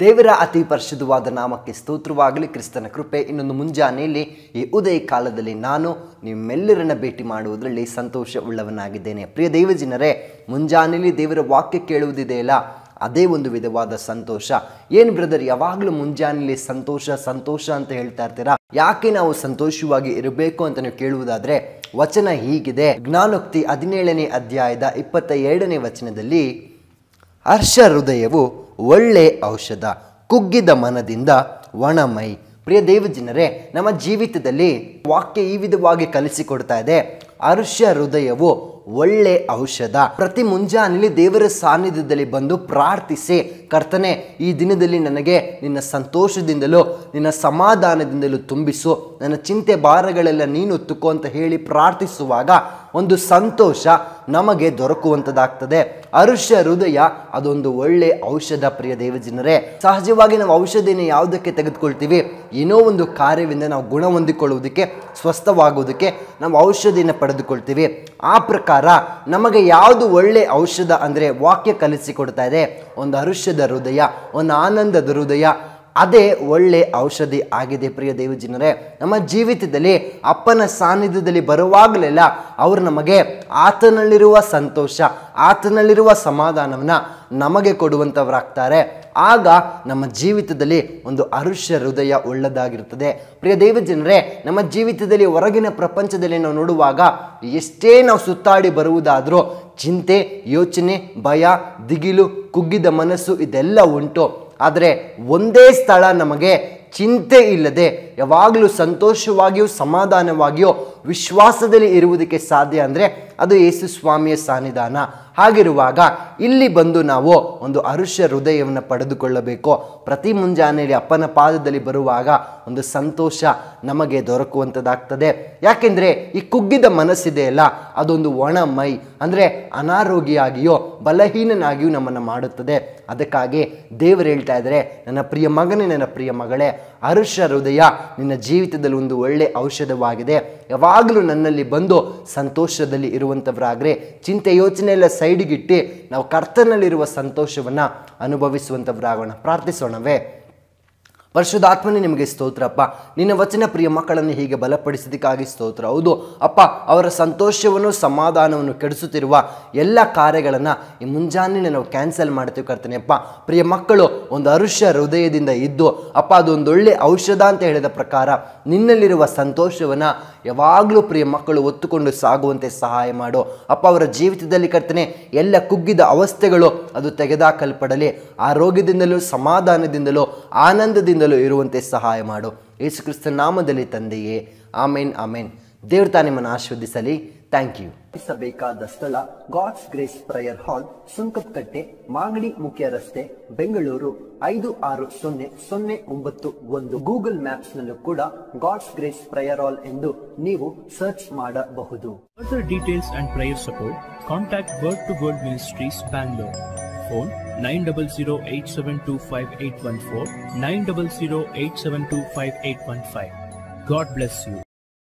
ದೇವರ ಅತಿ ಪರಿಶುದ್ಧವಾದ ನಾಮಕ್ಕೆ ಸ್ತೋತ್ರವಾಗಲಿ. ಕ್ರಿಸ್ತನ ಕೃಪೆ ಇನ್ನೊಂದು ಮುಂಜಾನೆಯಲ್ಲಿ ಈ ಉದಯ ಕಾಲದಲ್ಲಿ ನಾನು ನಿಮ್ಮೆಲ್ಲರನ್ನ ಭೇಟಿ ಮಾಡುವುದರಲ್ಲಿ ಸಂತೋಷ ಉಳ್ಳವನಾಗಿದ್ದೇನೆ. ಪ್ರಿಯ ದೈವಜನರೇ, ಮುಂಜಾನೆಯಲ್ಲಿ ದೇವರ ವಾಕ್ಯ ಕೇಳುವುದಿದೆಯಲ್ಲ, ಅದೇ ಒಂದು ವಿಧವಾದ ಸಂತೋಷ. ಏನು ಬ್ರದರ್, ಯಾವಾಗಲೂ ಮುಂಜಾನೆಯಲ್ಲಿ ಸಂತೋಷ ಸಂತೋಷ ಅಂತ ಹೇಳ್ತಾ ಇರ್ತೀರಾ, ಯಾಕೆ ನಾವು ಸಂತೋಷವಾಗಿ ಇರಬೇಕು ಅಂತ ನೀವು ಕೇಳುವುದಾದ್ರೆ, ವಚನ ಹೀಗಿದೆ. ಜ್ಞಾನೋಕ್ತಿ 17ನೇ ಅಧ್ಯಾಯದ 22ನೇ ವಚನದಲ್ಲಿ, ಹರ್ಷ ಹೃದಯವು ಒಳ್ಳೆ ಔಷಧ, ಕುಗ್ಗಿದ ಮನದಿಂದ ಒಣಮೈ. ಪ್ರಿಯ ದೇವಜನರೇ, ನಮ್ಮ ಜೀವಿತದಲ್ಲಿ ವಾಕ್ಯ ಈ ವಿಧವಾಗಿ ಕಲಿಸಿಕೊಡ್ತಾ ಇದೆ, ಹರ್ಷ ಹೃದಯವು ಒಳ್ಳೆ ಔಷಧ. ಪ್ರತಿ ಮುಂಜಾನೆಯಲ್ಲಿ ದೇವರ ಸಾನ್ನಿಧ್ಯದಲ್ಲಿ ಬಂದು ಪ್ರಾರ್ಥಿಸಿ, ಕರ್ತನೆ ಈ ದಿನದಲ್ಲಿ ನನಗೆ ನಿನ್ನ ಸಂತೋಷದಿಂದಲೂ ನಿನ್ನ ಸಮಾಧಾನದಿಂದಲೂ ತುಂಬಿಸು, ನನ್ನ ಚಿಂತೆ ಭಾರಗಳೆಲ್ಲ ನೀನು ಹೊತ್ತುಕೋ ಅಂತ ಹೇಳಿ ಪ್ರಾರ್ಥಿಸುವಾಗ ಒಂದು ಸಂತೋಷ ನಮಗೆ ದೊರಕುವಂಥದ್ದಾಗ್ತದೆ. ಹರ್ಷ ಹೃದಯ ಅದೊಂದು ಒಳ್ಳೆ ಔಷಧ. ಪ್ರಿಯ ದೇವಜನರೇ, ಸಹಜವಾಗಿ ನಾವು ಔಷಧಿನ ಯಾವುದಕ್ಕೆ ತೆಗೆದುಕೊಳ್ತೀವಿ? ಏನೋ ಒಂದು ಕಾರ್ಯದಿಂದ ನಾವು ಗುಣ ಹೊಂದಿಕೊಳ್ಳುವುದಕ್ಕೆ, ಸ್ವಸ್ಥವಾಗುವುದಕ್ಕೆ ನಾವು ಔಷಧಿನ ಪಡೆದುಕೊಳ್ತೀವಿ. ಆ ಪ್ರಕಾರ ನಮಗೆ ಯಾವುದು ಒಳ್ಳೆ ಔಷಧ ಅಂದರೆ ವಾಕ್ಯ ಕಲಿಸಿಕೊಡ್ತಾ ಇದೆ, ಒಂದು ಹರ್ಷದ ಹೃದಯ, ಒಂದು ಆನಂದದ ಹೃದಯ, ಅದೇ ಒಳ್ಳೆ ಔಷಧಿ ಆಗಿದೆ. ಪ್ರಿಯ ದೇವಜನರೇ, ನಮ್ಮ ಜೀವಿತದಲ್ಲಿ ಅಪ್ಪನ ಸಾನ್ನಿಧ್ಯದಲ್ಲಿ ಬರುವಾಗಲೆಲ್ಲ ಅವರು ನಮಗೆ ಆತನಲ್ಲಿರುವ ಸಂತೋಷ, ಆತನಲ್ಲಿರುವ ಸಮಾಧಾನವನ್ನು ನಮಗೆ ಕೊಡುವಂಥವರಾಗ್ತಾರೆ. ಆಗ ನಮ್ಮ ಜೀವಿತದಲ್ಲಿ ಒಂದು ಹರ್ಷ ಹೃದಯ ಉಳ್ಳದಾಗಿರುತ್ತದೆ. ಪ್ರಿಯ ದೇವಜನರೇ, ನಮ್ಮ ಜೀವಿತದಲ್ಲಿ ಹೊರಗಿನ ಪ್ರಪಂಚದಲ್ಲಿ ನಾವು ನೋಡುವಾಗ ಎಷ್ಟೇ ನಾವು ಸುತ್ತಾಡಿ ಬರುವುದಾದರೂ ಚಿಂತೆ, ಯೋಚನೆ, ಭಯ, ದಿಗಿಲು, ಕುಗ್ಗಿದ ಮನಸ್ಸು ಇದೆಲ್ಲ ಉಂಟು. ಆದರೆ ಒಂದೇ ಸ್ಥಳ ನಮಗೆ ಚಿಂತೆ ಇಲ್ಲದೆ ಯಾವಾಗಲೂ ಸಂತೋಷವಾಗಿಯೂ ಸಮಾಧಾನವಾಗಿಯೂ ವಿಶ್ವಾಸದಲ್ಲಿ ಇರುವುದಕ್ಕೆ ಸಾಧ್ಯ ಅಂದರೆ ಅದು ಯೇಸು ಸ್ವಾಮಿಯ ಸನ್ನಿಧಾನ. ಹಾಗಿರುವಾಗ ಇಲ್ಲಿ ಬಂದು ನಾವು ಒಂದು ಹರ್ಷ ಹೃದಯವನ್ನು ಪಡೆದುಕೊಳ್ಳಬೇಕು. ಪ್ರತಿ ಮುಂಜಾನೆಯಲ್ಲಿ ಅಪ್ಪನ ಪಾದದಲ್ಲಿ ಬರುವಾಗ ಒಂದು ಸಂತೋಷ ನಮಗೆ ದೊರಕುವಂಥದ್ದಾಗ್ತದೆ. ಯಾಕೆಂದರೆ ಈ ಕುಗ್ಗಿದ ಮನಸ್ಸಿದೆಯಲ್ಲ, ಅದೊಂದು ಒಣ ಮೈ, ಅಂದರೆ ಅನಾರೋಗ್ಯಿಯಾಗಿಯೋ ಬಲಹೀನನಾಗಿಯೂ ನಮ್ಮನ್ನು ಮಾಡುತ್ತದೆ. ಅದಕ್ಕಾಗಿ ದೇವರು ಹೇಳ್ತಾ ಇದ್ದಾರೆ, ನನ್ನ ಪ್ರಿಯ ಮಗನೇ, ನನ್ನ ಪ್ರಿಯ ಮಗಳೇ, ಹರ್ಷ ಹೃದಯ ನಿನ್ನ ಜೀವಿತದಲ್ಲಿ ಒಂದು ಒಳ್ಳೆ ಔಷಧವಾಗಿದೆ. ಯಾವಾಗಲೂ ನನ್ನಲ್ಲಿ ಬಂದು ಸಂತೋಷದಲ್ಲಿ ಇರುವಂಥವ್ರಾಗ್ರೆ, ಚಿಂತೆ ಯೋಚನೆ ಎಲ್ಲ ಸೈಡಿಗಿಟ್ಟು ನಾವು ಕರ್ತನಲ್ಲಿರುವ ಸಂತೋಷವನ್ನು ಅನುಭವಿಸುವಂಥವ್ರಾಗೋಣ. ಪ್ರಾರ್ಥಿಸೋಣವೇ? ಪರಿಶುದ್ಧಾತ್ಮನೇ, ನಿಮಗೆ ಸ್ತೋತ್ರಪ್ಪ. ನಿನ್ನ ವಚನ ಪ್ರಿಯ ಮಕ್ಕಳನ್ನು ಹೀಗೆ ಬಲಪಡಿಸಿದ್ದಕ್ಕಾಗಿ ಸ್ತೋತ್ರ. ಹೌದು ಅಪ್ಪ, ಅವರ ಸಂತೋಷವನ್ನು ಸಮಾಧಾನವನ್ನು ಕೆಡಿಸುತ್ತಿರುವ ಎಲ್ಲ ಕಾರ್ಯಗಳನ್ನು ಈ ಮುಂಜಾನೆ ನಾವು ಕ್ಯಾನ್ಸಲ್ ಮಾಡ್ತೀವಿ ಕರ್ತನೆ. ಅಪ್ಪ, ಪ್ರಿಯ ಮಕ್ಕಳು ಒಂದು ಹರ್ಷ ಹೃದಯದಿಂದ ಇದ್ದು ಅಪ್ಪ, ಅದೊಂದೊಳ್ಳೆ ಔಷಧ ಅಂತ ಹೇಳಿದ ಪ್ರಕಾರ ನಿನ್ನಲ್ಲಿರುವ ಸಂತೋಷವನ್ನು ಯಾವಾಗಲೂ ಪ್ರಿಯ ಮಕ್ಕಳು ಒತ್ತುಕೊಂಡು ಸಾಗುವಂತೆ ಸಹಾಯ ಮಾಡು ಅಪ್ಪ. ಅವರ ಜೀವಿತದಲ್ಲಿ ಕರ್ತನೆ ಎಲ್ಲ ಕುಗ್ಗಿದ ಅವಸ್ಥೆಗಳು ಅದು ತೆಗೆದಾಕಲ್ಪಡಲಿ. ಆರೋಗ್ಯದಿಂದಲೂ ಸಮಾಧಾನದಿಂದಲೂ ಆನಂದದಿಂದಲೂ ಇರುವಂತೆ ಸಹಾಯ ಮಾಡು. ಯೇಸು ಕ್ರಿಸ್ತನ ನಾಮದಲ್ಲಿ ತಂದೆಯೇ, ಆಮೇನ್ ಆಮೇನ್. ದೇವ್ರ ತಾನೇ ನಿಮ್ಮನ್ನು ಆಶೀರ್ವದಿಸಲಿ. Thank you. ಬೇಕಾದ ಸ್ಥಳ God's grace prayer hall, Sunkadakatte, Magadi ಮುಖ್ಯ ರಸ್ತೆ, ಬೆಂಗಳೂರು 560091. ಗೂಗಲ್ ಮ್ಯಾಪ್ಸ್ ನಲ್ಲೂ ಕೂಡ ಗಾಡ್ಸ್ ಗ್ರೇಸ್ ಪ್ರೇಯರ್ ಹಾಲ್ ಎಂದು ನೀವು ಸರ್ಚ್ ಮಾಡಬಹುದು. Further details and prayer support, contact Word to Word Ministries, Bangalore. Phone 9008725814, 9008725815. God bless you.